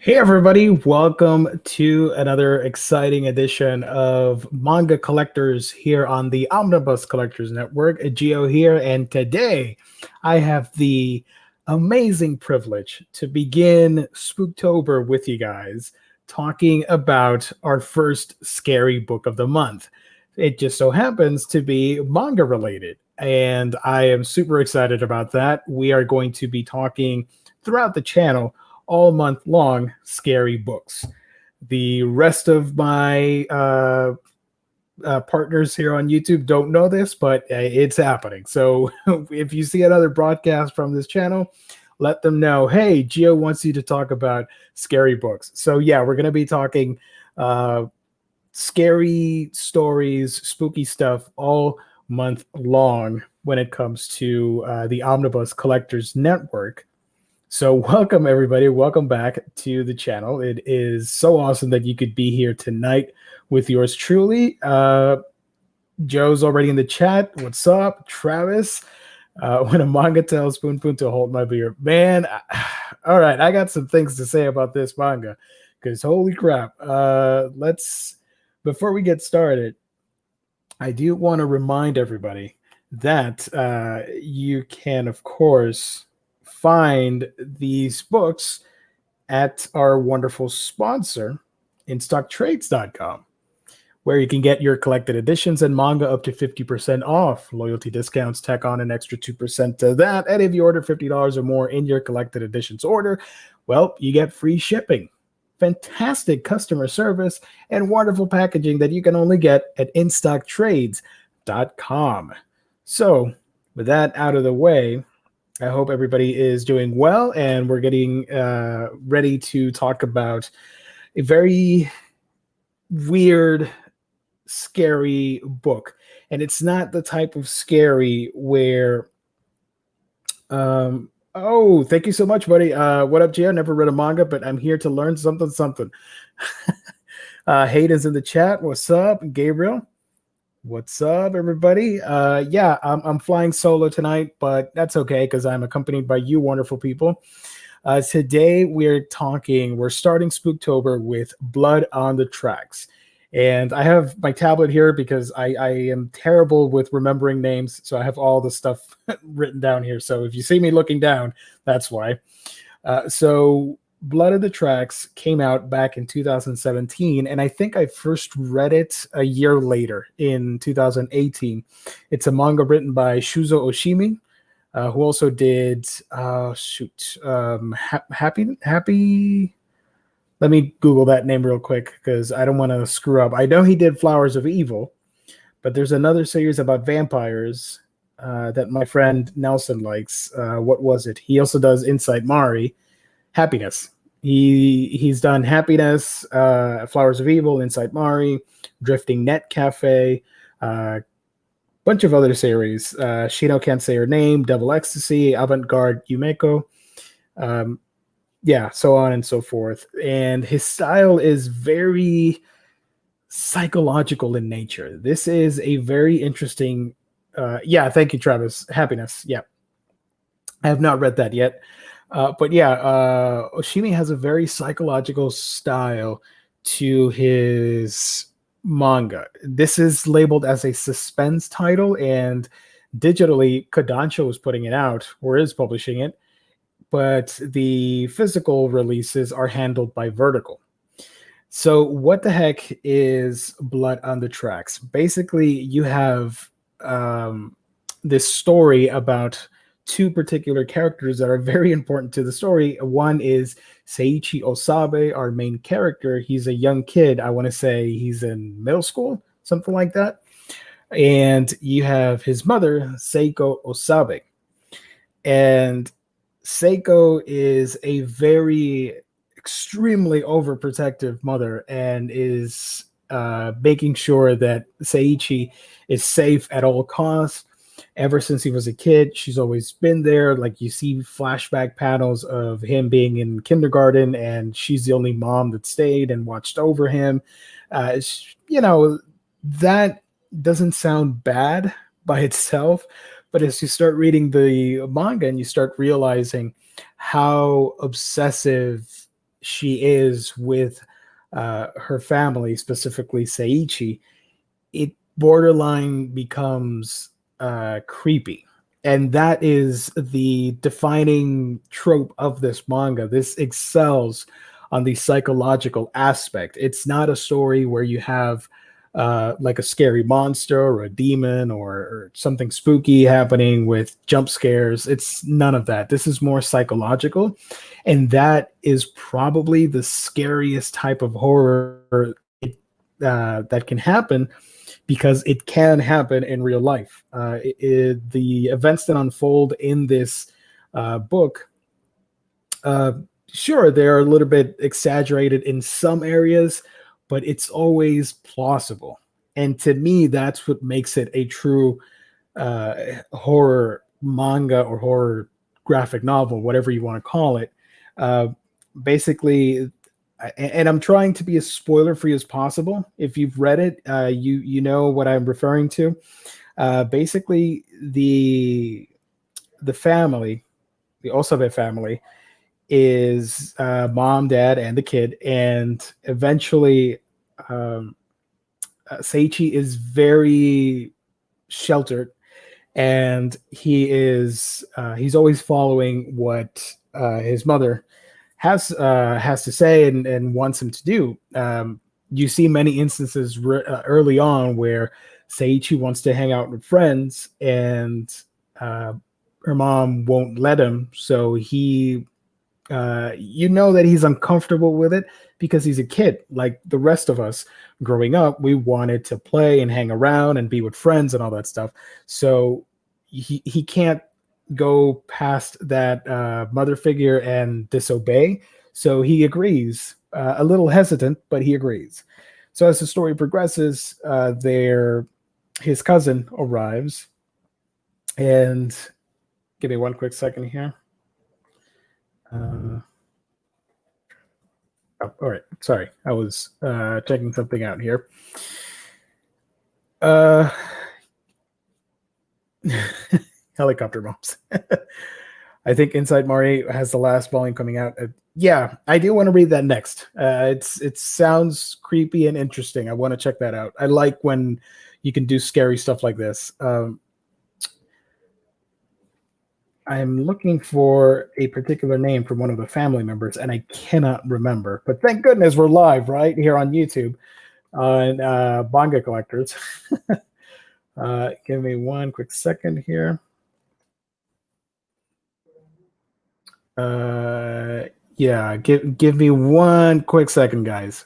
Hey everybody, welcome to another exciting edition of Manga Collectors here on the Omnibus Collectors Network. Gio here, and today I have the amazing privilege to begin Spooktober with you guys, talking about our first scary book of the month. It just so happens to be manga related, and I am super excited about that. We are going to be talking throughout the channel all month long scary books. The rest of my partners here on YouTube don't know this, but it's happening. So if you see another broadcast from this channel, let them know, hey, Gio wants you to talk about scary books. So yeah, we're going to be talking scary stories, spooky stuff all month long when it comes to the Omnibus Collectors Network. So welcome everybody, welcome back to the channel. It is so awesome that you could be here tonight with yours truly. Joe's already in the chat. What's up, Travis? When a manga tells Spoon Poon to hold my beer. Man, all right, I got some things to say about this manga because holy crap. Before we get started, I do want to remind everybody that you can, of course, find these books at our wonderful sponsor, InStockTrades.com, where you can get your collected editions and manga up to 50% off. Loyalty discounts tack on an extra 2% to that. And if you order $50 or more in your collected editions order, well, you get free shipping, fantastic customer service, and wonderful packaging that you can only get at InStockTrades.com. So, with that out of the way, I hope everybody is doing well, and we're getting ready to talk about a very weird, scary book. And it's not the type of scary where, oh, thank you so much, buddy. What up, Gio? Never read a manga, but I'm here to learn something. Hayden's in the chat. What's up, Gabriel? What's up, everybody? Yeah, I'm flying solo tonight, but that's okay because I'm accompanied by you wonderful people. Today we're starting Spooktober with Blood on the Tracks. And I have my tablet here because I am terrible with remembering names. So I have all the stuff written down here. So if you see me looking down, that's why. So Blood of the Tracks came out back in 2017, and I think I first read it a year later in 2018. It's a manga written by Shuzo Oshimi, who also did Happy. Let me Google that name real quick because I don't want to screw up. I know he did Flowers of Evil, but there's another series about vampires that my friend Nelson likes. What was it? He also does Inside Mari. Happiness. He's done Happiness, Flowers of Evil, Inside Mari, Drifting Net Cafe, bunch of other series. Shino Can't Say Her Name, Double Ecstasy, Avant-Garde Yumeko, yeah, so on and so forth. And his style is very psychological in nature. This is a very interesting. Yeah, thank you, Travis. Happiness. Yeah, I have not read that yet. But yeah, Oshimi has a very psychological style to his manga. This is labeled as a suspense title, and digitally, Kodansha was putting it out, or is publishing it, but the physical releases are handled by Vertical. So what the heck is Blood on the Tracks? Basically, you have this story about two particular characters that are very important to the story. One is Seiichi Osabe, our main character. He's a young kid. I want to say he's in middle school, something like that. And you have his mother, Seiko Osabe. And Seiko is a very extremely overprotective mother and is making sure that Seiichi is safe at all costs. Ever since he was a kid, she's always been there. Like, you see flashback panels of him being in kindergarten, and she's the only mom that stayed and watched over him. That doesn't sound bad by itself, but as you start reading the manga and you start realizing how obsessive she is with her family, specifically Seiichi, it borderline becomes creepy. And that is the defining trope of this manga. This excels on the psychological aspect. It's not a story where you have like a scary monster or a demon or something spooky happening with jump scares. It's none of that. This is more psychological. And that is probably the scariest type of horror that can happen, because it can happen in real life. The events that unfold in this book, uh, sure, they're a little bit exaggerated in some areas, but it's always plausible. And to me, that's what makes it a true horror manga or horror graphic novel, whatever you want to call it. Uh, Basically, and I'm trying to be as spoiler free as possible. If you've read it, you know what I'm referring to. Basically, the family, the Osobe family, is mom, dad, and the kid, and eventually, Seiichi is very sheltered, and he's always following what his mother has to say and wants him to do. You see many instances early on where Seiichi wants to hang out with friends, and her mom won't let him. So you know that he's uncomfortable with it, because he's a kid like the rest of us. Growing up, we wanted to play and hang around and be with friends and all that stuff. So he can't go past that mother figure and disobey. So he agrees, a little hesitant, but he agrees. So as the story progresses, his cousin arrives, and give me one quick second here. Oh, all right. Sorry, I was checking something out here. Helicopter bumps. I think Inside Mari has the last volume coming out. Yeah, I do want to read that next. It sounds creepy and interesting. I want to check that out. I like when you can do scary stuff like this. I'm looking for a particular name from one of the family members, and I cannot remember. But thank goodness we're live right here on YouTube on Manga Collectors. Give me one quick second here. Yeah, give me one quick second, guys.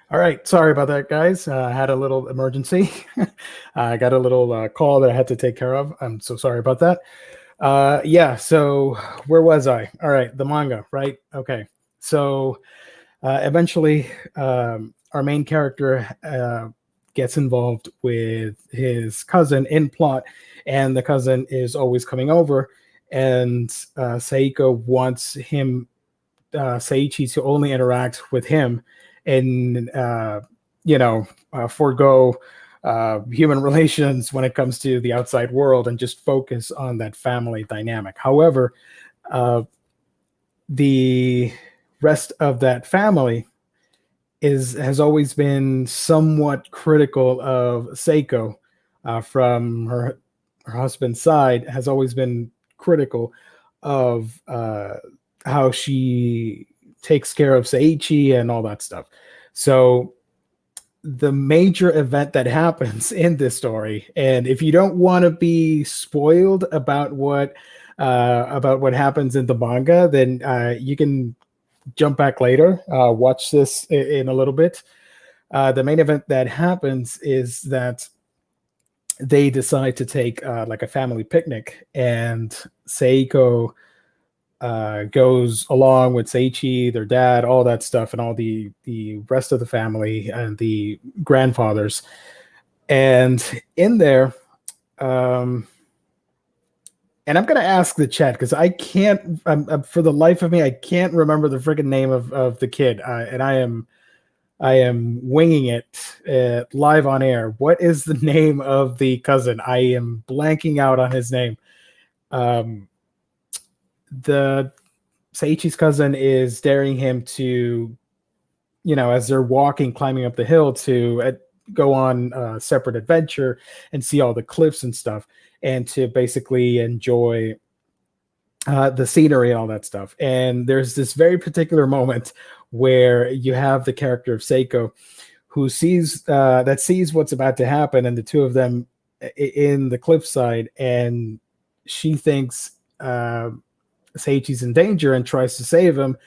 All right, sorry about that, guys. I had a little emergency. I got a little call that I had to take care of. I'm so sorry about that. Yeah, so where was I? All right, the manga, right? Okay, so eventually, our main character gets involved with his cousin in plot, and the cousin is always coming over, and Seiko wants Seiichi to only interact with him, and forego human relations when it comes to the outside world and just focus on that family dynamic. However, the rest of that family has always been somewhat critical of Seiko, from her husband's side, has always been critical of how she takes care of Seiichi and all that stuff. So the major event that happens in this story, and if you don't want to be spoiled about what happens in the manga, then you can jump back later, watch this in a little bit. The main event that happens is that they decide to take like a family picnic, and Seiko goes along with Seiichi, their dad, all that stuff, and all the rest of the family and the grandfathers. And in there, and I'm gonna ask the chat because I can't, for the life of me, I can't remember the freaking name of the kid, and I am winging it live on air. What is the name of the cousin? I am blanking out on his name. The Seiichi's cousin is daring him to, as they're walking, climbing up the hill, to go on a separate adventure and see all the cliffs and stuff, and to basically enjoy the scenery and all that stuff. And there's this very particular moment where you have the character of Seiko, who sees what's about to happen, and the two of them in the cliffside, and she thinks Seiichi's in danger and tries to save him,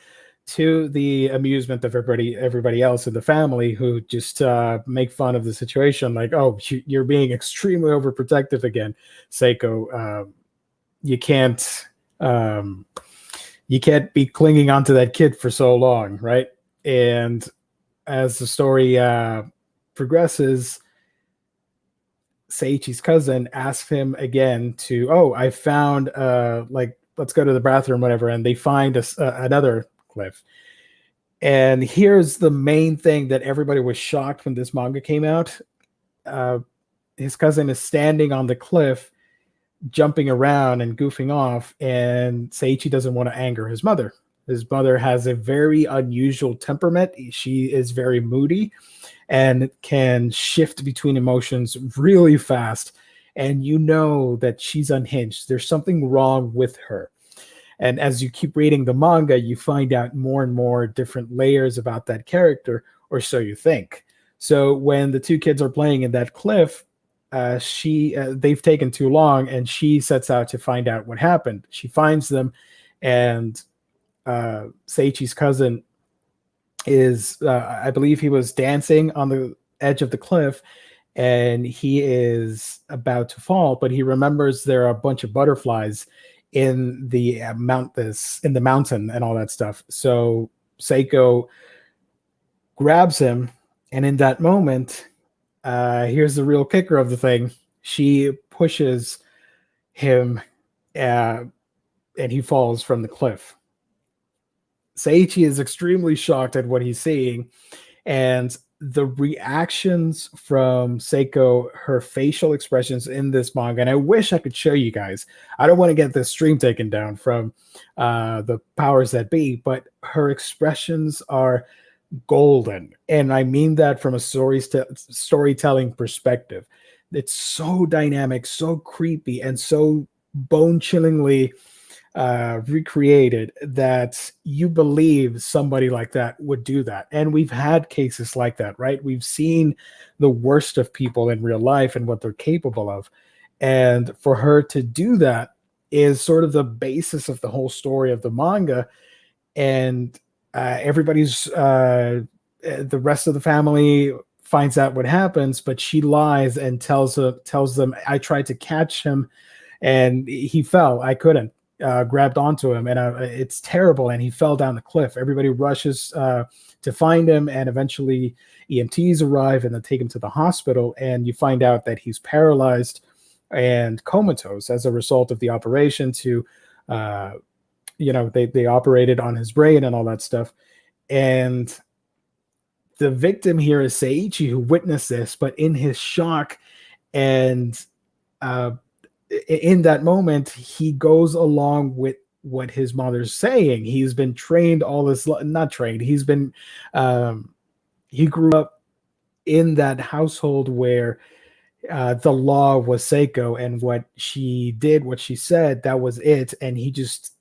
to the amusement of everybody else in the family, who just make fun of the situation, like, "Oh, you're being extremely overprotective again, Seiko. You can't be clinging onto that kid for so long, right?" And as the story progresses, Seiichi's cousin asks him again to, "Oh, I found like, let's go to the bathroom, whatever," and they find another cliff. And here's the main thing that everybody was shocked when this manga came out. His cousin is standing on the cliff, jumping around and goofing off, and Seiichi doesn't want to anger his mother. His mother has a very unusual temperament. She is very moody and can shift between emotions really fast, and that she's unhinged. There's something wrong with her. And as you keep reading the manga, you find out more and more different layers about that character, or so you think. So when the two kids are playing in that cliff, they've taken too long, and she sets out to find out what happened. She finds them, and Seiichi's cousin is, I believe he was dancing on the edge of the cliff, and he is about to fall, but he remembers there are a bunch of butterflies in the mountain and all that stuff. So Seiko grabs him, and in that moment, here's the real kicker of the thing: she pushes him, and he falls from the cliff. Seiichi is extremely shocked at what he's seeing, and the reactions from Seiko, her facial expressions in this manga, and I wish I could show you guys. I don't want to get this stream taken down from the powers that be, but her expressions are golden, and I mean that from a storytelling perspective. It's so dynamic, so creepy, and so bone-chillingly recreated that you believe somebody like that would do that. And we've had cases like that, right? We've seen the worst of people in real life and what they're capable of. And for her to do that is sort of the basis of the whole story of the manga. And everybody's the rest of the family finds out what happens, but she lies and tells them, "I tried to catch him and he fell. I couldn't." Grabbed onto him, and it's terrible, and he fell down the cliff. Everybody rushes to find him, and eventually EMTs arrive and they take him to the hospital, and you find out that he's paralyzed and comatose as a result of the operation to they operated on his brain and all that stuff. And the victim here is Seiichi, who witnessed this, but in his shock and uh, in that moment, he goes along with what his mother's saying. He's been trained all this, not trained. He's been, he grew up in that household where the law was Seiko, and what she did, what she said, that was it, and he just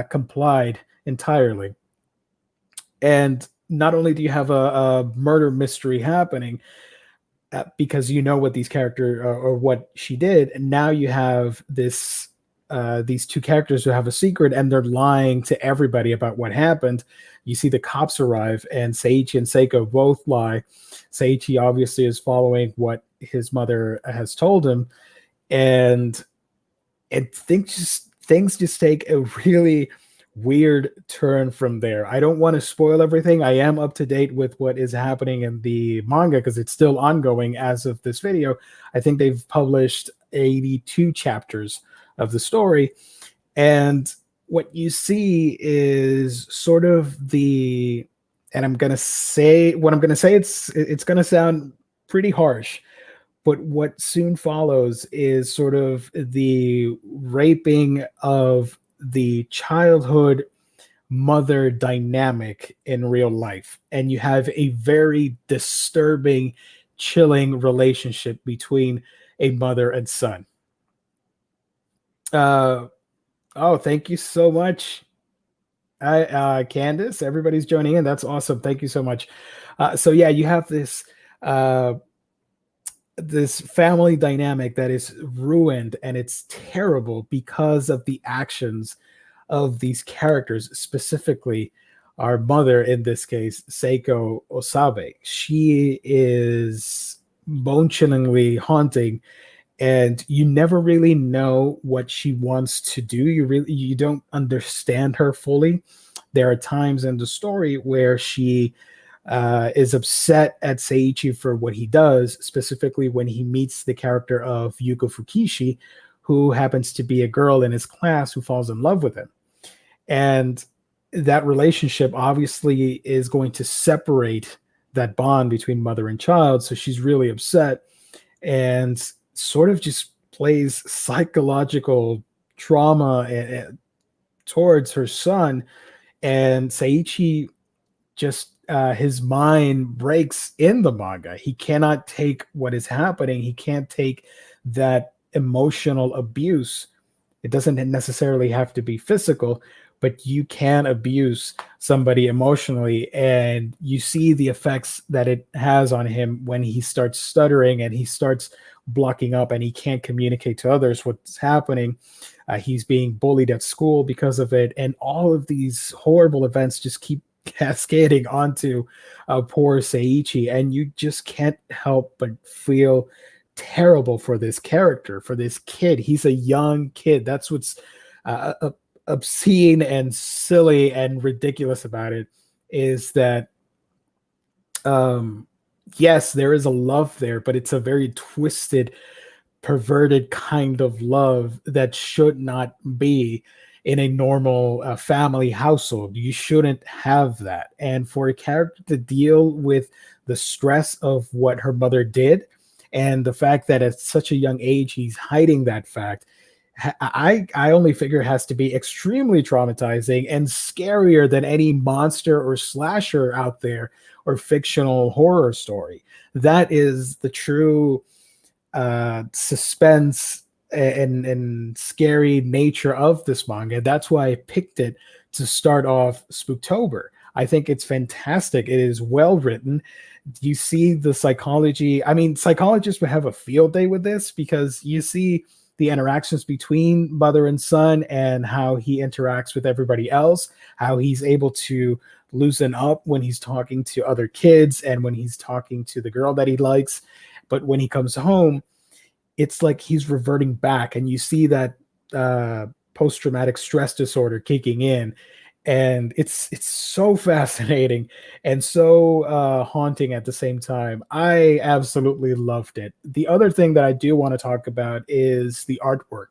complied entirely. And not only do you have a murder mystery happening, because you know what these characters or what she did, and now you have this these two characters who have a secret and they're lying to everybody about what happened. You see the cops arrive and Seiichi and Seiko both lie. Seiichi obviously is following what his mother has told him, and things just take a really weird turn from there. I don't want to spoil everything. I am up to date with what is happening in the manga because it's still ongoing as of this video. I think they've published 82 chapters of the story, and what you see is sort of the, and I'm going to say what I'm going to say, it's going to sound pretty harsh, but what soon follows is sort of the raping of the childhood mother dynamic in real life. And you have a very disturbing, chilling relationship between a mother and son. Oh, thank you so much. Candace, everybody's joining in. That's awesome. Thank you so much. So yeah, you have this this family dynamic that is ruined, and it's terrible because of the actions of these characters, specifically our mother in this case, Seiko Osabe. She is bone-chillingly haunting, and you never really know what she wants to do. You don't understand her fully. There are times in the story where she is upset at Seiichi for what he does, specifically when he meets the character of Yuko Fukishi, who happens to be a girl in his class who falls in love with him. And that relationship obviously is going to separate that bond between mother and child. So she's really upset and sort of just plays psychological trauma towards her son. And Seiichi just his mind breaks in the manga. He cannot take what is happening. He can't take that emotional abuse. It doesn't necessarily have to be physical, but you can abuse somebody emotionally, and you see the effects that it has on him when he starts stuttering and he starts blocking up and he can't communicate to others what's happening. He's being bullied at school because of it, and all of these horrible events just keep cascading onto poor Seiichi, and you just can't help but feel terrible for this character, for this kid. He's a young kid. That's what's obscene and silly and ridiculous about it, is that yes, there is a love there, but it's a very twisted, perverted kind of love that should not be in a normal family household. You shouldn't have that. And for a character to deal with the stress of what her mother did, and the fact that at such a young age he's hiding that fact, I only figure it has to be extremely traumatizing and scarier than any monster or slasher out there or fictional horror story. That is the true suspense and scary nature of this manga. That's why I picked it to start off Spooktober. I think it's fantastic. It is well written. You see the psychology. I mean, psychologists would have a field day with this, because you see the interactions between mother and son and how he interacts with everybody else, how he's able to loosen up when he's talking to other kids and when he's talking to the girl that he likes. But when he comes home, it's like he's reverting back, and you see that post-traumatic stress disorder kicking in, and it's so fascinating and so haunting at the same time. I absolutely loved it. The other thing that I do want to talk about is the artwork.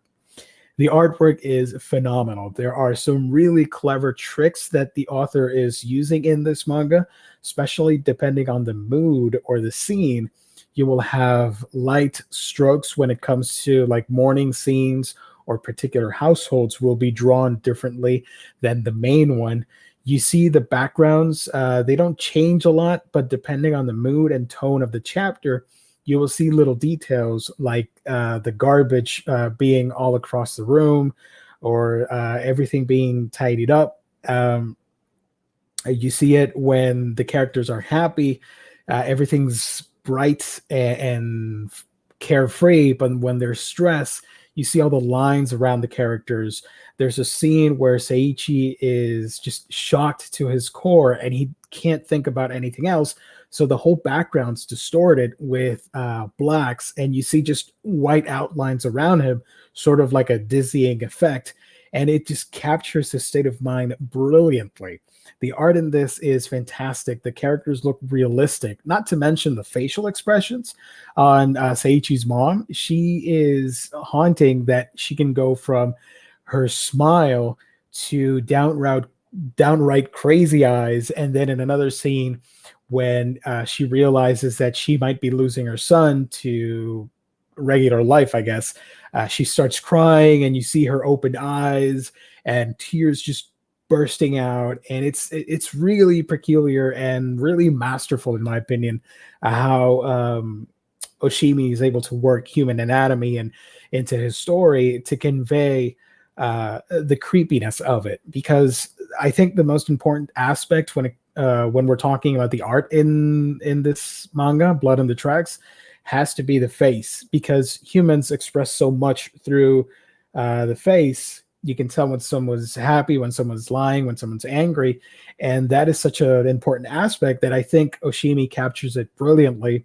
The artwork is phenomenal. There are some really clever tricks that the author is using in this manga, especially depending on the mood or the scene. You will have light strokes when it comes to like morning scenes, or particular households will be drawn differently than the main one. You see the backgrounds, they don't change a lot, but depending on the mood and tone of the chapter, you will see little details like the garbage being all across the room, or everything being tidied up. You see it when the characters are happy, everything's bright and carefree, but when there's stress, you see all the lines around the characters. There's a scene where Seiichi is just shocked to his core and he can't think about anything else. So the whole background's distorted with blacks, and you see just white outlines around him, sort of like a dizzying effect. And it just captures his state of mind brilliantly. The art in this is fantastic. The characters look realistic, not to mention the facial expressions on Seiichi's mom. She is haunting that she can go from her smile to downright crazy eyes. And then in another scene, when she realizes that she might be losing her son to regular life, I guess, she starts crying, and you see her open eyes and tears just bursting out. And it's really peculiar and really masterful, in my opinion, how Oshimi is able to work human anatomy and into his story to convey the creepiness of it. Because I think the most important aspect when we're talking about the art in this manga, Blood on the Tracks, has to be the face, because humans express so much through the face. You can tell when someone's happy, when someone's lying, when someone's angry, and that is such an important aspect that I think Oshimi captures it brilliantly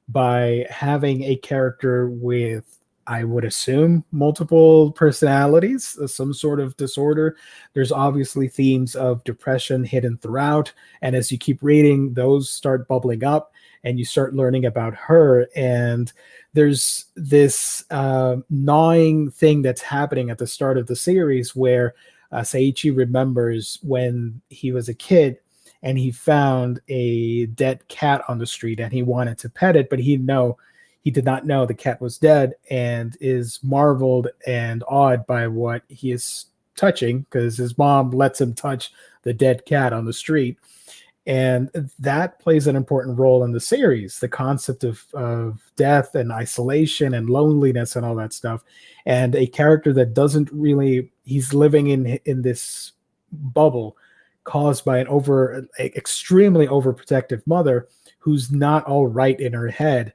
by having a character with, I would assume, multiple personalities, some sort of disorder. There's obviously themes of depression hidden throughout, and as you keep reading, those start bubbling up, and you start learning about her. And there's this gnawing thing that's happening at the start of the series where Seiichi remembers when he was a kid and he found a dead cat on the street and he wanted to pet it, but he did not know the cat was dead, and is marveled and awed by what he is touching, because his mom lets him touch the dead cat on the street. And that plays an important role in the series, the concept of death and isolation and loneliness and all that stuff. And a character that doesn't really, he's living in this bubble caused by an extremely overprotective mother who's not all right in her head.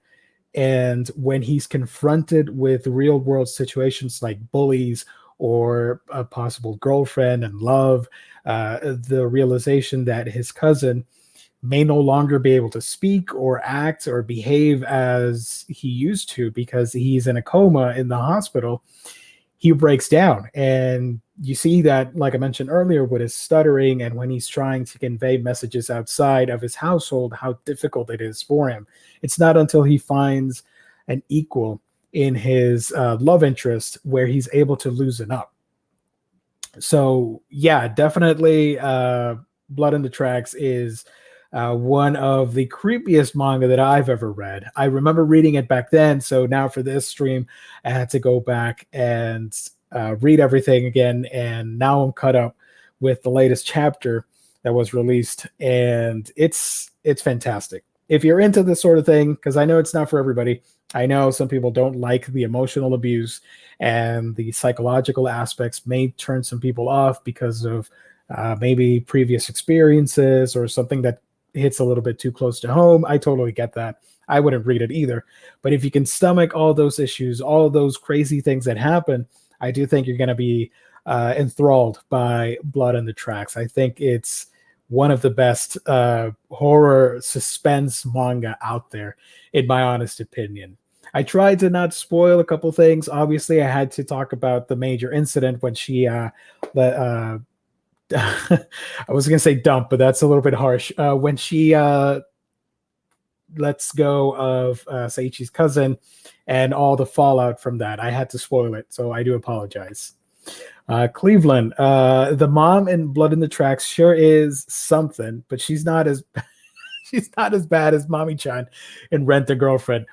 And when he's confronted with real world situations like bullies or a possible girlfriend and love, the realization that his cousin may no longer be able to speak or act or behave as he used to because he's in a coma in the hospital, he breaks down. And you see that, like I mentioned earlier, with his stuttering and when he's trying to convey messages outside of his household, how difficult it is for him. It's not until he finds an equal in his love interest where he's able to loosen up. So yeah, definitely Blood in the Tracks is one of the creepiest manga that I've ever read. I remember reading it back then, so now for this stream, I had to go back and read everything again, and now I'm caught up with the latest chapter that was released, and it's fantastic. If you're into this sort of thing, because I know it's not for everybody. I know some people don't like the emotional abuse, and the psychological aspects may turn some people off because of maybe previous experiences or something that hits a little bit too close to home. I totally get that. I wouldn't read it either. But if you can stomach all those issues, all those crazy things that happen, I do think you're going to be enthralled by Blood in the Tracks. I think it's one of the best horror suspense manga out there, in my honest opinion. I tried to not spoil a couple things. Obviously, I had to talk about the major incident when she I was going to say dump, but that's a little bit harsh. When she lets go of Seiichi's cousin and all the fallout from that. I had to spoil it, so I do apologize. Cleveland, the mom in Blood in the Tracks sure is something, but she's not as she's not as bad as Mommy Chan in Rent a Girlfriend.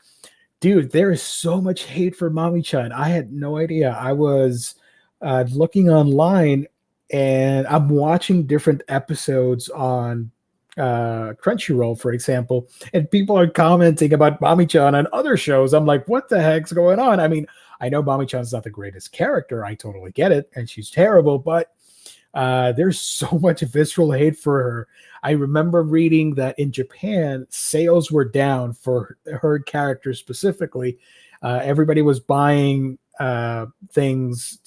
Dude, there is so much hate for Mommy Chan. I had no idea. I was looking online and I'm watching different episodes on Crunchyroll, for example, and people are commenting about Mommy Chan on other shows. I'm like, what the heck's going on? I mean, I know Mommy Chan's not the greatest character. I totally get it. And she's terrible, but there's so much visceral hate for her. I remember reading that in Japan, sales were down for her character specifically. Everybody was buying things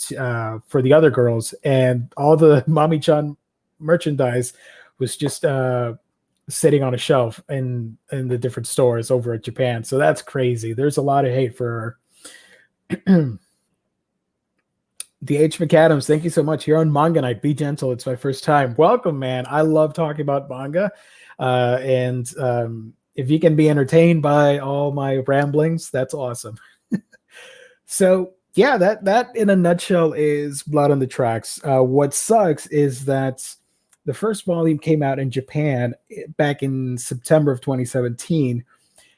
for the other girls, and all the Mommy-chan merchandise was just sitting on a shelf in the different stores over at Japan. So that's crazy. There's a lot of hate for her. DH McAdams, thank you so much. You're on Manga Night. Be gentle. It's my first time. Welcome, man. I love talking about manga. And if you can be entertained by all my ramblings, that's awesome. So, yeah, that in a nutshell is Blood on the Tracks. What sucks is that the first volume came out in Japan back in September of 2017,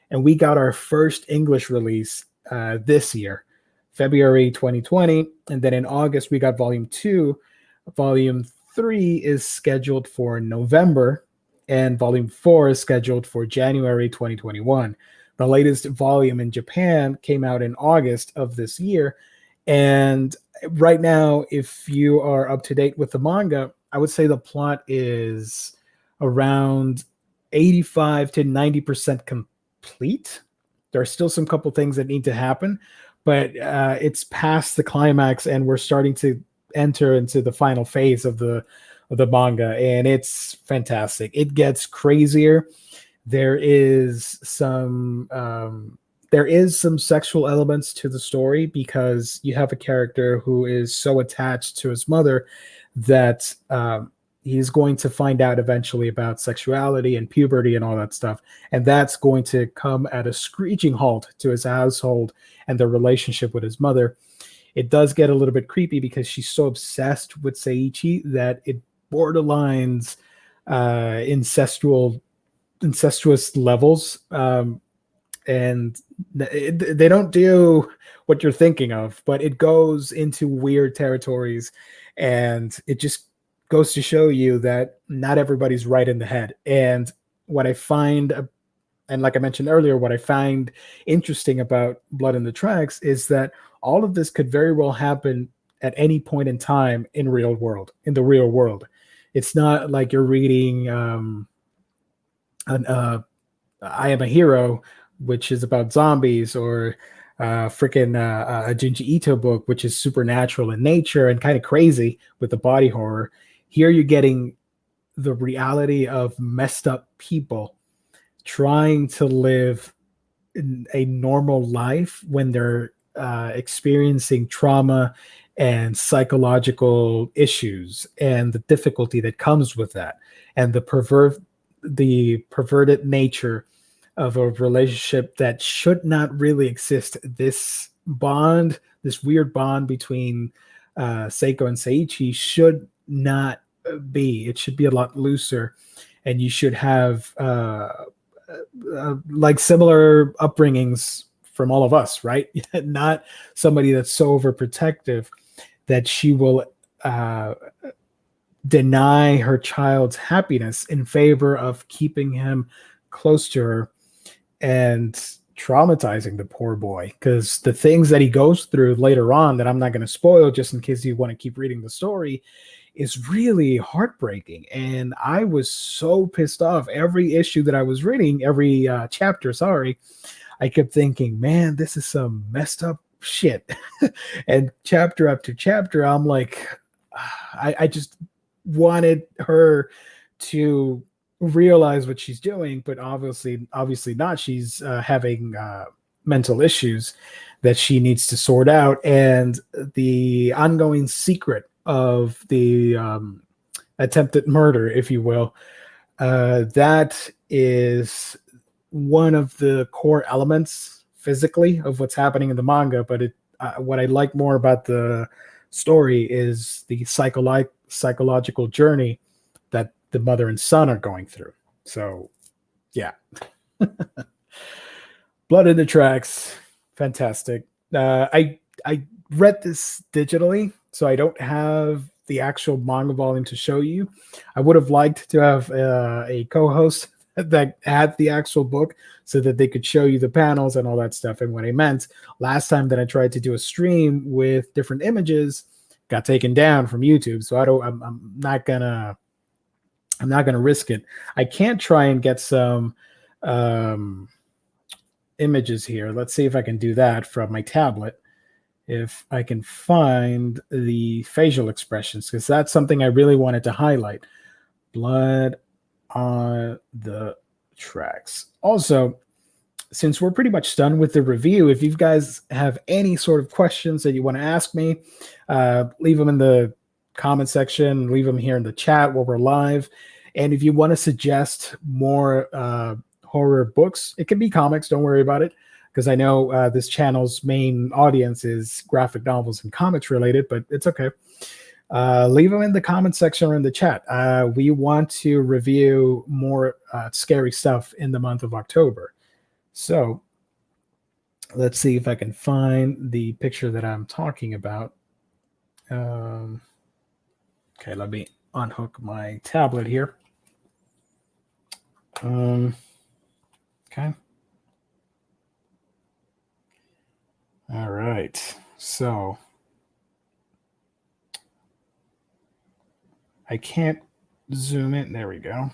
and we got our first English release this year. February 2020, and then in August we got volume 2. Volume 3 is scheduled for November, and volume 4 is scheduled for January 2021. The latest volume in Japan came out in August of this year, and right now, if you are up to date with the manga, I would say the plot is around 85 to 90% complete. There are still some couple things that need to happen, but it's past the climax and we're starting to enter into the final phase of the manga, and it's fantastic. It gets crazier. There is some sexual elements to the story because you have a character who is so attached to his mother that he's going to find out eventually about sexuality and puberty and all that stuff. And that's going to come at a screeching halt to his household and the relationship with his mother. It does get a little bit creepy because she's so obsessed with Seiichi that it borderlines incestuous levels. And they don't do what you're thinking of, but it goes into weird territories, and it just goes to show you that not everybody's right in the head. And what I find, and like I mentioned earlier, what I find interesting about Blood in the Tracks is that all of this could very well happen at any point in time in the real world. It's not like you're reading I Am a Hero, which is about zombies, or a Junji Ito book, which is supernatural in nature and kind of crazy with the body horror. Here you're getting the reality of messed up people trying to live a normal life when they're experiencing trauma and psychological issues and the difficulty that comes with that, and the perverted nature of a relationship that should not really exist. This weird bond between Seiko and Seiichi should not be. It should be a lot looser, and you should have like similar upbringings from all of us, right? Not somebody that's so overprotective that she will deny her child's happiness in favor of keeping him close to her and traumatizing the poor boy, because the things that he goes through later on that I'm not going to spoil just in case you want to keep reading the story is really heartbreaking. And I was so pissed off. Every issue that I was reading, every chapter, I kept thinking, man, this is some messed up shit. And chapter after chapter, I'm like, I just wanted her to realize what she's doing, but obviously not. She's having mental issues that she needs to sort out, and the ongoing secret of the attempted murder, if you will, that is one of the core elements physically of what's happening in the manga. But what I like more about the story is the psychological journey that the mother and son are going through. So, yeah. Blood in the Tracks, fantastic. I read this digitally, so I don't have the actual manga volume to show you. I would have liked to have a co-host that had the actual book so that they could show you the panels and all that stuff. And what I meant last time that I tried to do a stream with different images, got taken down from YouTube. So I'm not gonna risk it. I can't try and get some images here. Let's see if I can do that from my tablet. If I can find the facial expressions, because that's something I really wanted to highlight. Blood on the Tracks. Also, since we're pretty much done with the review, if you guys have any sort of questions that you want to ask me, leave them in the comment section, leave them here in the chat while we're live. And if you want to suggest more horror books, it can be comics, don't worry about it, because I know this channel's main audience is graphic novels and comics related, but it's okay. Leave them in the comment section or in the chat. We want to review more scary stuff in the month of October. So let's see if I can find the picture that I'm talking about. Okay, let me unhook my tablet here. Okay. All right. So I can't zoom in. There we go.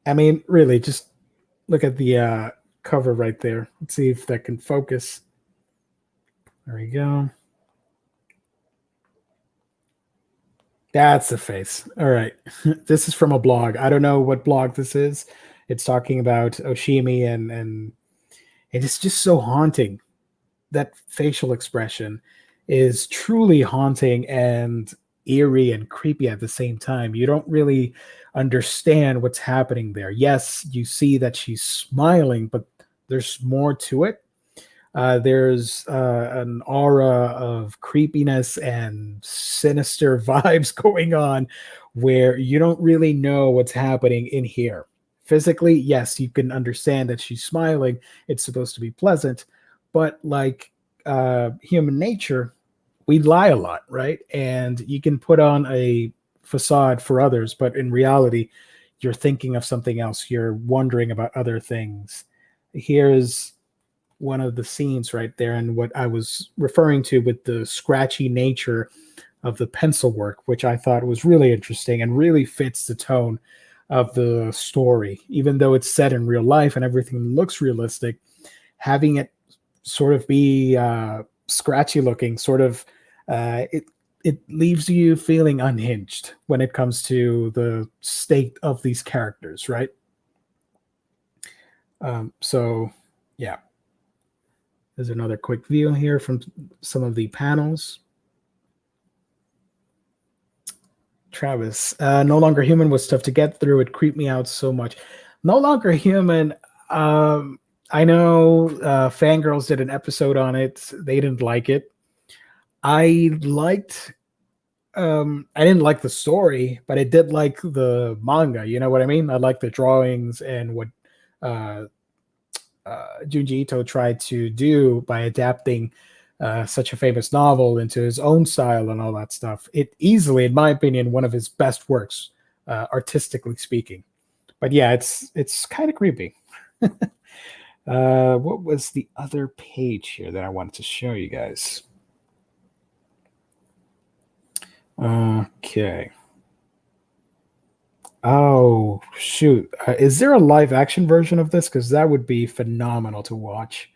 I mean, really, just look at the cover right there. Let's see if that can focus. There we go. That's the face. All right. This is from a blog. I don't know what blog this is. It's talking about Oshimi and it's just so haunting. That facial expression is truly haunting and eerie and creepy at the same time. You don't really understand what's happening there. Yes, you see that she's smiling, but there's more to it. There's an aura of creepiness and sinister vibes going on where you don't really know what's happening in here. Physically, yes, you can understand that she's smiling. It's supposed to be pleasant, but like human nature, we lie a lot, right? And you can put on a facade for others, but in reality, you're thinking of something else. You're wondering about other things. Here's one of the scenes right there, and what I was referring to with the scratchy nature of the pencil work, which I thought was really interesting and really fits the tone of the story. Even though it's set in real life and everything looks realistic, having it sort of be scratchy looking, sort of it leaves you feeling unhinged when it comes to the state of these characters, right? So yeah, there's another quick view here from some of the panels. Travis, No Longer Human was tough to get through. It creeped me out so much. No Longer Human, I know Fangirls did an episode on it. They didn't like it. I didn't like the story, but I did like the manga. You know what I mean? I like the drawings and what Junji Ito tried to do by adapting such a famous novel into his own style and all that stuff. It easily, in my opinion, one of his best works, artistically speaking. But yeah, it's kind of creepy. What was the other page here that I wanted to show you guys? Okay. Oh, shoot. Is there a live action version of this? Because that would be phenomenal to watch.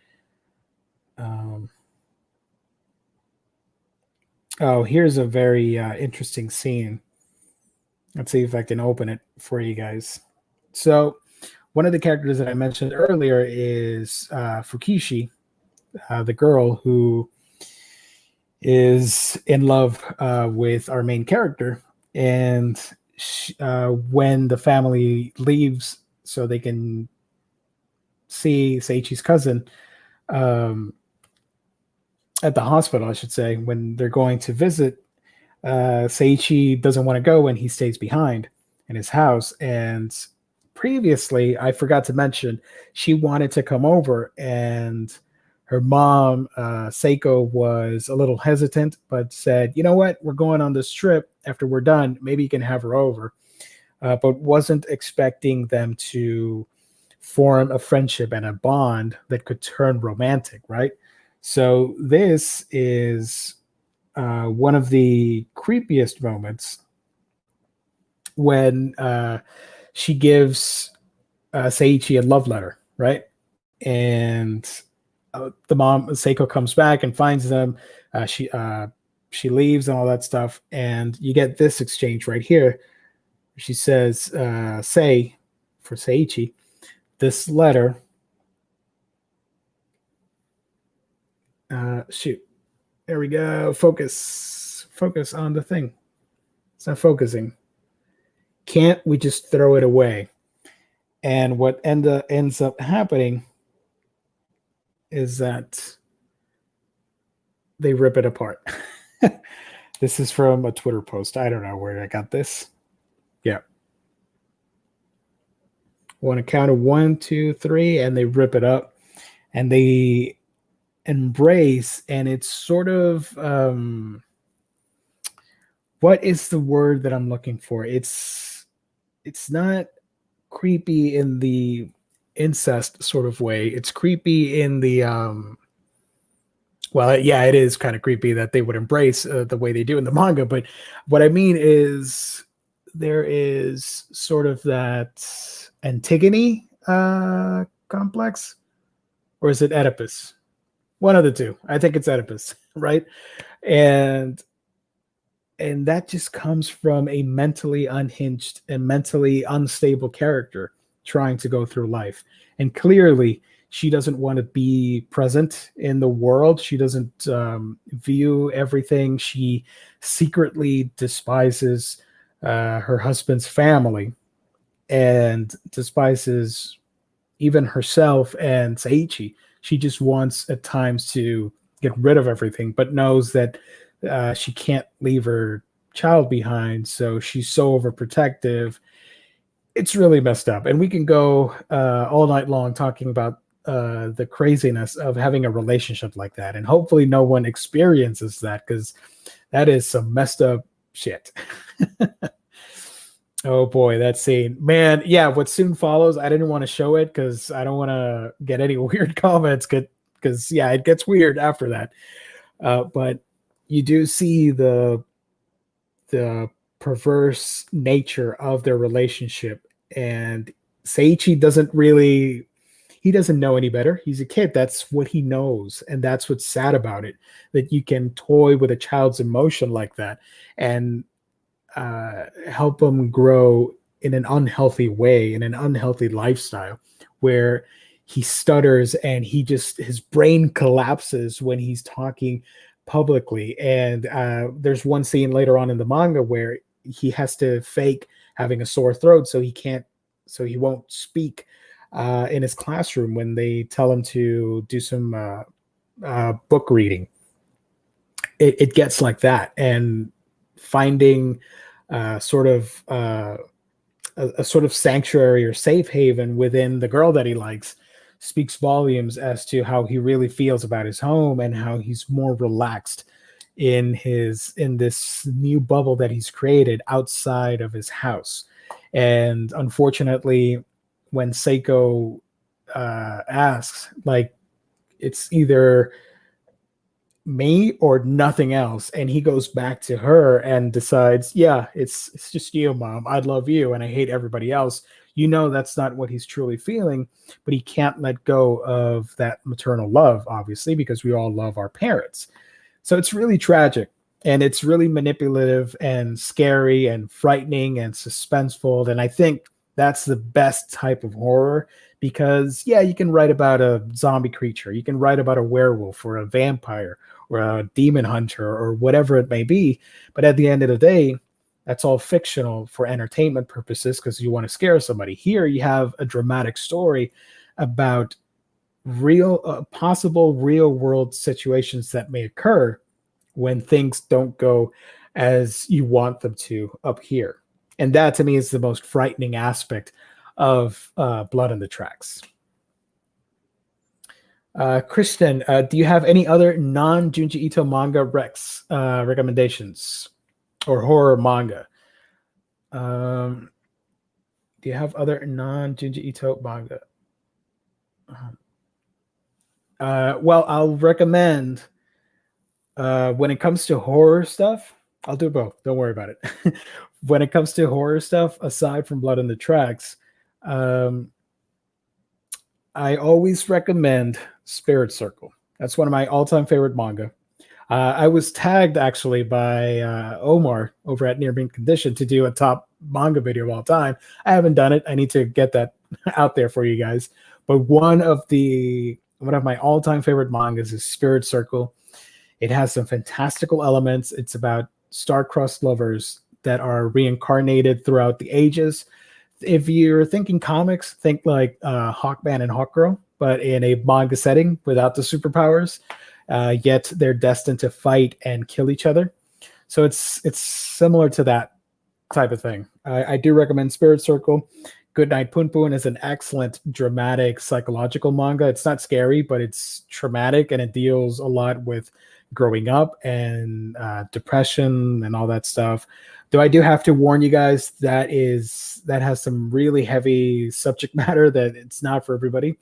Oh, here's a very interesting scene. Let's see if I can open it for you guys. So, one of the characters that I mentioned earlier is Fukishi, the girl who is in love with our main character. And when the family leaves so they can see Seiichi's cousin um, at the hospital, I should say, when they're going to visit, Seiichi doesn't want to go and he stays behind in his house. And previously, I forgot to mention, she wanted to come over, and her mom, Seiko, was a little hesitant, but said, "You know what? We're going on this trip. After we're done, maybe you can have her over." But wasn't expecting them to form a friendship and a bond that could turn romantic, right? So this is one of the creepiest moments when she gives Seiichi a love letter, right? And the mom Seiko comes back and finds them. She leaves and all that stuff, and you get this exchange right here. She says, "Say for Seiichi, this letter." Shoot, there we go. Focus on the thing. It's not focusing. Can't we just throw it away? And what ends up happening is that they rip it apart. This is from a Twitter post. I don't know where I got this. Yeah. On a count of 1, 2, 3, and they rip it up, and they embrace, and it's sort of what is the word that I'm looking for? It's not creepy in the incest sort of way. It's creepy in the well, yeah, it is kind of creepy that they would embrace the way they do in the manga. But what I mean is there is sort of that Antigone complex, or is it Oedipus? One of the two. I think it's Oedipus, right? And that just comes from a mentally unhinged and mentally unstable character trying to go through life. And clearly, she doesn't want to be present in the world. She doesn't view everything. She secretly despises her husband's family and despises even herself and Seiichi. She just wants at times to get rid of everything, but knows that she can't leave her child behind. So she's so overprotective. It's really messed up. And we can go all night long talking about the craziness of having a relationship like that. And hopefully no one experiences that, because that is some messed up shit. Oh boy, that scene. Man, yeah, what soon follows, I didn't want to show it because I don't want to get any weird comments, because yeah, it gets weird after that. But you do see the perverse nature of their relationship, and Seiichi doesn't know any better. He's a kid. That's what he knows, and that's what's sad about it, that you can toy with a child's emotion like that and help them grow in an unhealthy way, in an unhealthy lifestyle, where he stutters and his brain collapses when he's talking publicly. And there's one scene later on in the manga where he has to fake having a sore throat so he won't speak in his classroom when they tell him to do some book reading. It gets like that, and finding a sort of sanctuary or safe haven within the girl that he likes speaks volumes as to how he really feels about his home and how he's more relaxed in this new bubble that he's created outside of his house. And unfortunately, when Seiko asks, like, it's either me or nothing else, and he goes back to her and decides, yeah, it's just you, mom. I love you and I hate everybody else. That's not what he's truly feeling, but he can't let go of that maternal love, obviously, because we all love our parents. So it's really tragic, and it's really manipulative and scary and frightening and suspenseful. And I think that's the best type of horror, because yeah, you can write about a zombie creature, you can write about a werewolf or a vampire or a demon hunter or whatever it may be, but at the end of the day, That's all fictional for entertainment purposes because you want to scare somebody. Here you have a dramatic story about real possible real world situations that may occur when things don't go as you want them to up here. And that to me is the most frightening aspect of Blood on the Tracks. Kristen, do you have any other non-Junji Ito manga recommendations or horror manga? Do you have other non-Junji Ito manga? Well, I'll recommend when it comes to horror stuff, I'll do both. Don't worry about it. When it comes to horror stuff, aside from Blood on the Tracks, I always recommend Spirit Circle. That's one of my all-time favorite manga. I was tagged actually by Omar over at Near Being Condition to do a top manga video of all time. I haven't done it. I need to get that out there for you guys. But one of my all-time favorite mangas is Spirit Circle. It has some fantastical elements. It's about star-crossed lovers that are reincarnated throughout the ages. If you're thinking comics, think like Hawkman and Hawkgirl, but in a manga setting without the superpowers. Yet they're destined to fight and kill each other. So it's similar to that type of thing. I do recommend Spirit Circle. Goodnight Punpun is an excellent dramatic psychological manga. It's not scary, but it's traumatic, and it deals a lot with growing up and depression and all that stuff. Though I do have to warn you guys that has some really heavy subject matter that it's not for everybody.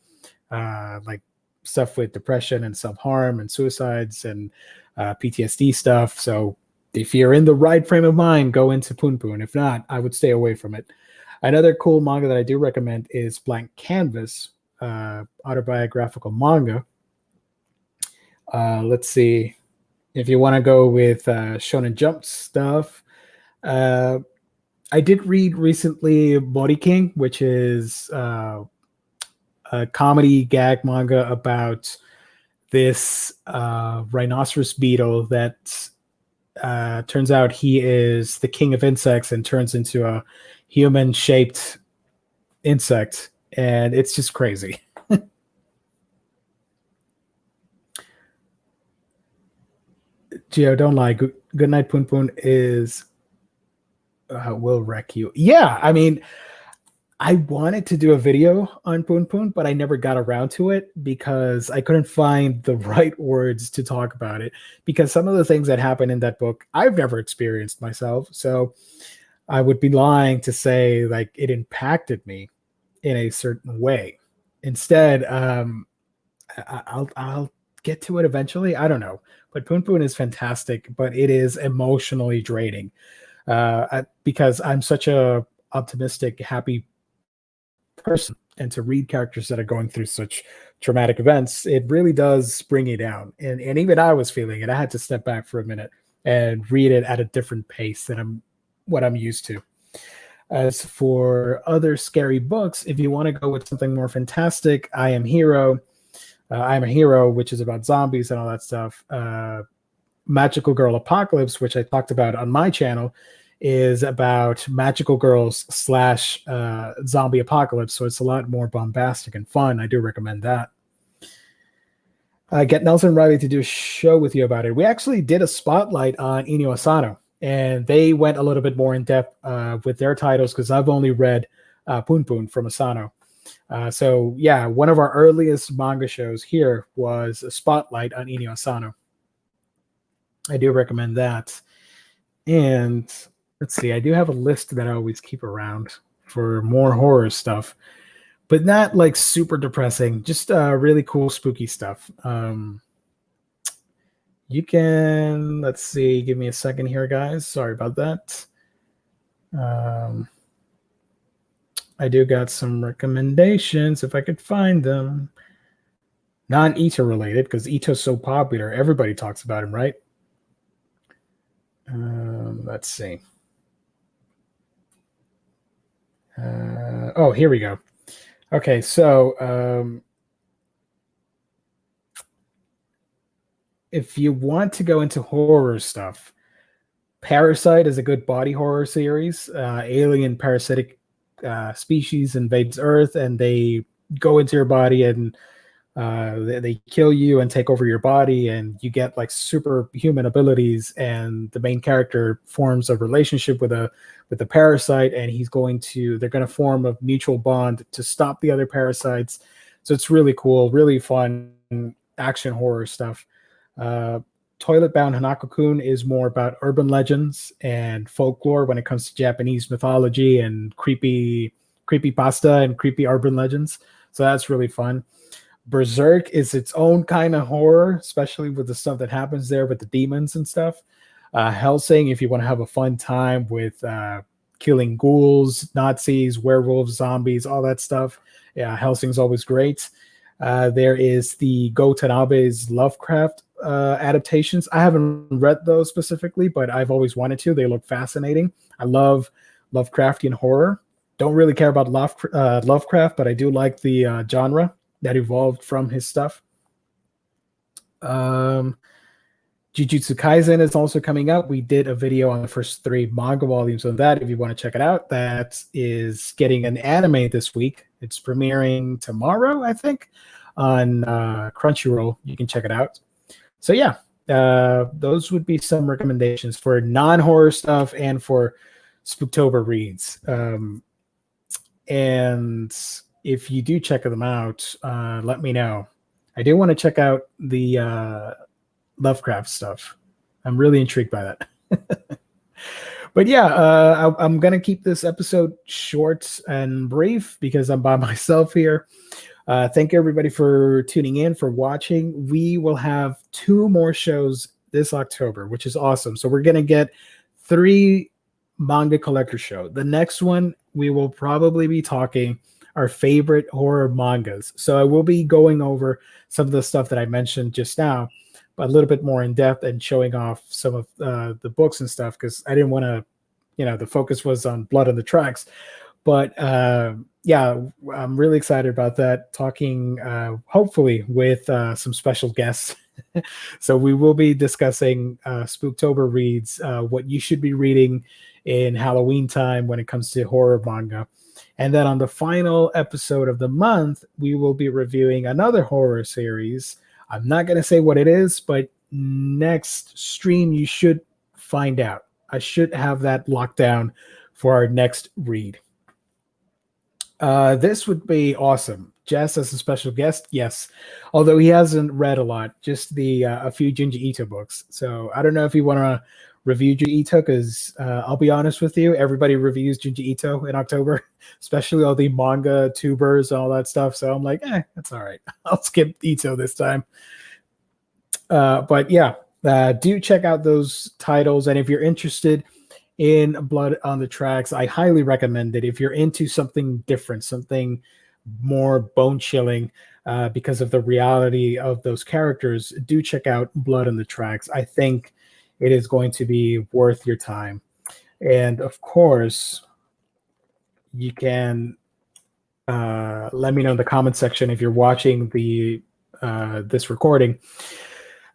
Like stuff with depression and self-harm and suicides and PTSD stuff. So if you're in the right frame of mind, go into Punpun. If not, I would stay away from it. Another cool manga that I do recommend is Blank Canvas, autobiographical manga. Let's see. If you want to go with Shonen Jump stuff, I did read recently Body King, which is a comedy gag manga about this rhinoceros beetle that turns out he is the king of insects and turns into a human-shaped insect, and it's just crazy. Gio, don't lie. Goodnight Punpun is will wreck you. Yeah, I mean, I wanted to do a video on Punpun, but I never got around to it because I couldn't find the right words to talk about it. Because some of the things that happen in that book, I've never experienced myself. So I would be lying to say like it impacted me in a certain way. Instead, I'll get to it eventually. I don't know, but Punpun is fantastic, but it is emotionally draining because I'm such a optimistic, happy person, and to read characters that are going through such traumatic events, it really does bring you down. And even I was feeling it. I had to step back for a minute and read it at a different pace than what I'm used to. As for other scary books, if you want to go with something more fantastic, I Am Hero, which is about zombies and all that stuff. Magical Girl Apocalypse, which I talked about on my channel, is about magical girls / zombie apocalypse. So it's a lot more bombastic and fun. I do recommend that. Get Nelson and Ryley to do a show with you about it. We actually did a spotlight on Inyo Asano, and they went a little bit more in depth with their titles because I've only read Punpun from Asano. So yeah, one of our earliest manga shows here was a spotlight on Inyo Asano. I do recommend that. And let's see, I do have a list that I always keep around for more horror stuff, but not like super depressing, just really cool, spooky stuff. You can, let's see, give me a second here, guys. Sorry about that. I do got some recommendations if I could find them. Non-Ito related, because Ito's so popular. Everybody talks about him, right? Let's see. Oh, here we go. Okay, so if you want to go into horror stuff, Parasite is a good body horror series. Alien parasitic species invades Earth, and they go into your body, and they kill you and take over your body, and you get like superhuman abilities. And the main character forms a relationship with a parasite, and they're going to form a mutual bond to stop the other parasites. So it's really cool, really fun action horror stuff. Uh, Toilet Bound Hanako-kun is more about urban legends and folklore when it comes to Japanese mythology and creepy pasta and creepy urban legends. So that's really fun. Berserk is its own kind of horror, especially with the stuff that happens there with the demons and stuff. Hellsing, if you want to have a fun time with killing ghouls, Nazis, werewolves, zombies, all that stuff. Yeah, Hellsing's always great. There is the Go Tanabe's Lovecraft adaptations. I haven't read those specifically, but I've always wanted to. They look fascinating. I love Lovecraftian horror. Don't really care about Lovecraft, but I do like the genre that evolved from his stuff. Jujutsu Kaisen is also coming out. We did a video on the first 3 manga volumes on that. If you want to check it out, that is getting an anime this week. It's premiering tomorrow, I think, on Crunchyroll. You can check it out. So yeah, those would be some recommendations for non-horror stuff and for Spooktober reads. And if you do check them out, let me know. I do want to check out the Lovecraft stuff. I'm really intrigued by that. But yeah, I'm going to keep this episode short and brief because I'm by myself here. Thank you, everybody, for tuning in, for watching. We will have 2 more shows this October, which is awesome. So we're going to get 3 manga collector show. The next one, we will probably be talking our favorite horror mangas. So I will be going over some of the stuff that I mentioned just now, but a little bit more in depth and showing off some of the books and stuff, because I didn't want to, the focus was on Blood on the Tracks. But yeah, I'm really excited about that, talking hopefully with some special guests. So we will be discussing Spooktober reads, what you should be reading in Halloween time when it comes to horror manga. And then on the final episode of the month, we will be reviewing another horror series. I'm not going to say what it is, but next stream you should find out. I should have that locked down for our next read. This would be awesome. Jess as a special guest, yes. Although he hasn't read a lot, just a few Junji Ito books. So I don't know if you want to review Junji Ito, because I'll be honest with you, everybody reviews Junji Ito in October, especially all the manga tubers and all that stuff. So I'm like, that's all right. I'll skip Ito this time. But yeah, do check out those titles. And if you're interested in Blood on the Tracks, I highly recommend it. If you're into something different, something more bone-chilling, because of the reality of those characters, do check out Blood on the Tracks. I think it is going to be worth your time. And of course, you can let me know in the comment section if you're watching this recording.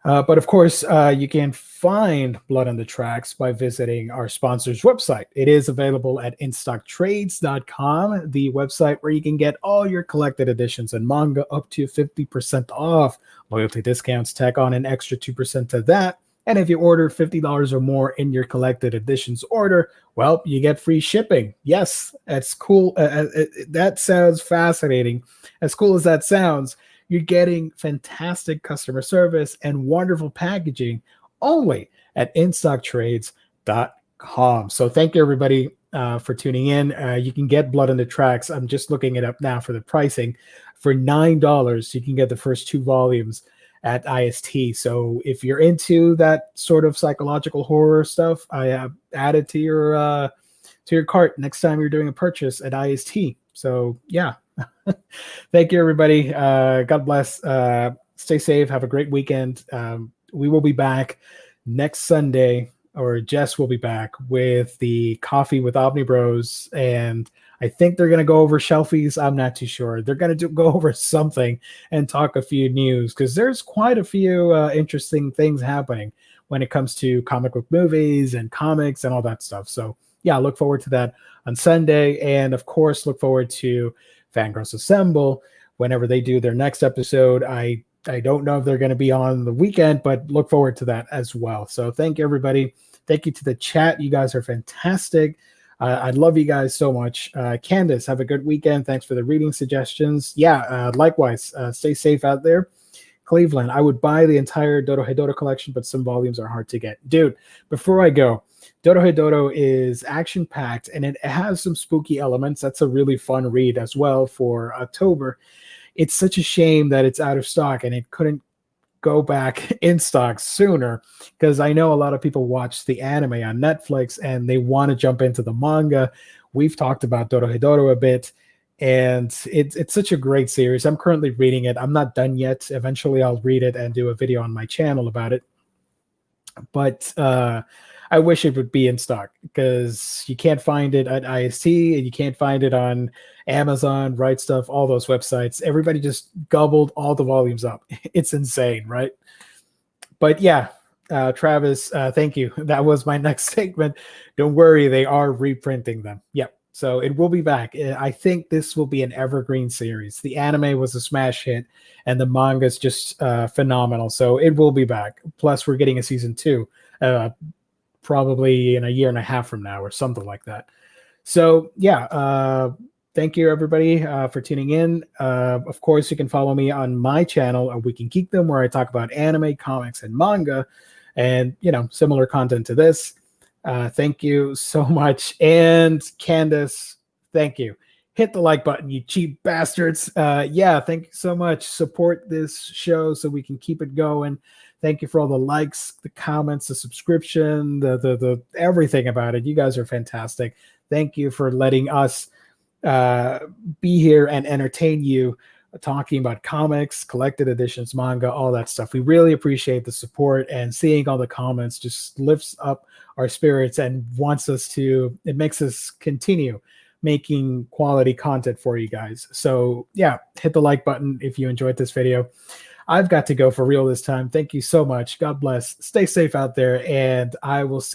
But of course, you can find Blood on the Tracks by visiting our sponsor's website. It is available at instocktrades.com, the website where you can get all your collected editions and manga up to 50% off. Loyalty discounts tack on an extra 2% to that. And if you order $50 or more in your collected editions order, well, you get free shipping. Yes, that's cool. That sounds fascinating. As cool as that sounds, you're getting fantastic customer service and wonderful packaging only at instocktrades.com. So thank you, everybody, for tuning in. You can get Blood on the Tracks. I'm just looking it up now for the pricing. For $9, you can get the first 2 volumes at IST. So if you're into that sort of psychological horror stuff, I have added to your cart next time you're doing a purchase at IST. So yeah. Thank you, everybody. God bless. Stay safe. Have a great weekend. We will be back next Sunday, or Jess will be back with the Coffee with Omnibros, and I think they're going to go over Shelfies. I'm not too sure. They're going to go over something and talk a few news because there's quite a few interesting things happening when it comes to comic book movies and comics and all that stuff. So yeah, look forward to that on Sunday. And of course, look forward to Fangirls Assemble whenever they do their next episode. I don't know if they're going to be on the weekend, but look forward to that as well. So thank you, everybody. Thank you to the chat. You guys are fantastic. I love you guys so much. Candace, have a good weekend. Thanks for the reading suggestions. Yeah, likewise. Stay safe out there. Cleveland, I would buy the entire Dorohedoro collection, but some volumes are hard to get. Dude, before I go, Dorohedoro is action-packed, and it has some spooky elements. That's a really fun read as well for October. It's such a shame that it's out of stock, and it couldn't go back in stock sooner, because I know a lot of people watch the anime on Netflix and they want to jump into the manga. We've talked about Dorohedoro a bit, and it's such a great series. I'm currently reading it. I'm not done yet. Eventually I'll read it and do a video on my channel about it, but I wish it would be in stock, because you can't find it at IST and you can't find it on Amazon, Right Stuff, all those websites. Everybody just gobbled all the volumes up. It's insane, right? But yeah, Travis, thank you. That was my next statement. Don't worry, they are reprinting them. Yep. So it will be back. I think this will be an evergreen series. The anime was a smash hit, and the manga is just phenomenal. So it will be back. Plus, we're getting a season 2, probably in a year and a half from now or something like that. So yeah, thank you, everybody, for tuning in. Of course, you can follow me on my channel, We Can Geekdom, where I talk about anime, comics, and manga, and similar content to this. Thank you so much. And Candace, thank you. Hit the like button, you cheap bastards. Yeah, thank you so much. Support this show so we can keep it going. Thank you for all the likes, the comments, the subscription, the everything about it. You guys are fantastic. Thank you for letting us be here and entertain you, talking about comics, collected editions, manga, all that stuff. We really appreciate the support, and seeing all the comments just lifts up our spirits and it makes us continue making quality content for you guys. So yeah, hit the like button if you enjoyed this video. I've got to go for real this time. Thank you so much. God bless. Stay safe out there, and I will see you